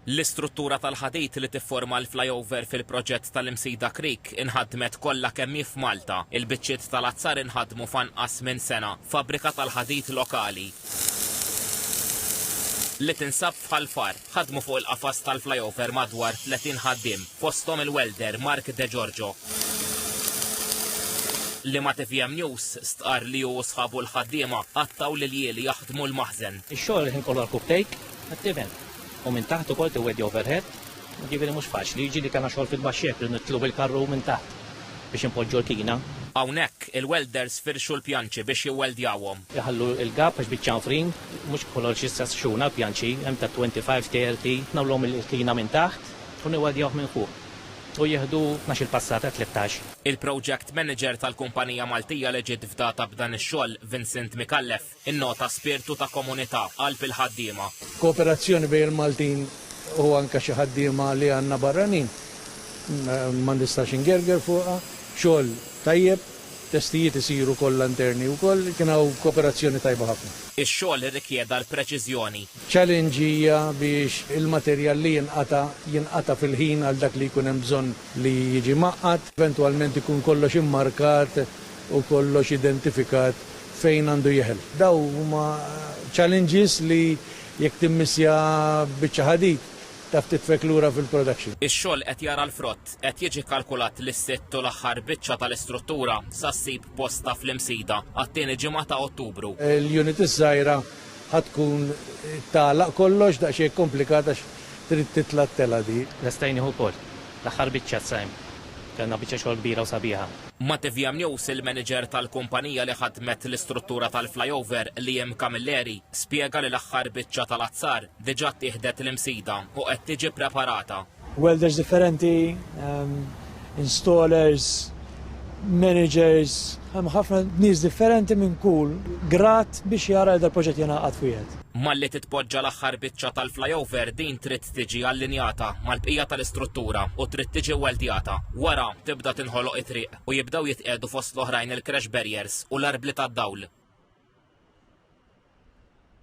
L-istruttura tal-ħadit li tifforma l-flyover fil-proġett tal-Imsida Creek inħadmet kollha kemm f'Malta. Il-biċċiet tal-azzar inħadmu f'anqas minn sena. Fabbrika tal-ħadit lokali li tinsab f'Ħalfar ħadmu fuq il-qafas tal-flyover madwar 30 ħaddiem, fosthom il-welder Mark De Giorgio li ma TVM News stqar li hu sħabu l-ħaddiema għattaw li l-jieli jaħdmu l-maħżen. Ix-xogħol ħin kollu l-kuptejk għat-tivem. U minn taħt ukoll tiweddi overhead, ġifieri mhux faċli, jiġi li kellna xogħol fil-baxxiek li nitlu bil-karru minn taħt biex impoġġu l-kina. Hawnhekk il-welders firxu l-pjanċi biex jiweldjawhom. Jaħallu l-gab għax biċ-ċanfrin, mhux kollox issa xuna l-pjanċi, hemm ta' 25-30, nagħmluhom il-kina minn taħt u niweldjawh minn fuq. U jieħdu 12 passata 13. Il-project manager tal-kumpanija Maltija li ġiet fdata b'dan ix-xogħol, Vincent Mikallef, innota spirtu ta' komunità qalb il-ħaddiema. Kooperazzjoni bejn il-Maltin u anke xi ħaddiema li għandna barranin. Ma nistax ingerger fuqha, xogħol tajjeb, testijiet isiru kollha interni wkoll kien hawn kooperazzjoni tajba ħafna. Ix-xogħol irrikjeda l-preċiżjoni. Challenge hija biex il-materjal li jinqata fil-ħin għal dak li jkun hemm bżonn li jiġi maqqat, eventwalment ikun kollox immarkat u kollox identifikat fejn għandu jeħel. Daw huma challenges li jekk timmissja biċċa ħadid taf titfek lura fil-production. Ix-xogħol qed jara l-frott, qed jiġi kalkulat li s-settu l-aħħar biċċa tal-istruttura sa ssib posta fl-Imsida għat-tieni ġimgħa ta' Ottubru. Il-unit iż-żgħira ħatkun tagħlaq kollox daqsxejn komplikata trid titla' t-tela di. Lestajni wkoll l-aħħar biċċa sajm. Kellna biċċa xogħol kbira u sabiħa. Ma TVM News il-manager tal-kumpanija li ħadmet l-istruttura tal-flyover Liam Camilleri spjega li l-aħħar biċċa tal-azzar diġà tieħdet l-Imsida u qed tiġi preparata. Welders differenti, installers, managers, ħafna nies differenti minn kull grat biex jara li dal-proġett jingħaqad wieħed. Malli titpoġġa l-aħħar biċċa tal-flyover din trid tiġi allinjata mal-bqija tal-istruttura u trid tiġi weldjata. Wara tibda tinħoloq it-triq u jibdew jitqiegħdu fost l-oħrajn il-crash barriers u l-arbli tad-dawl.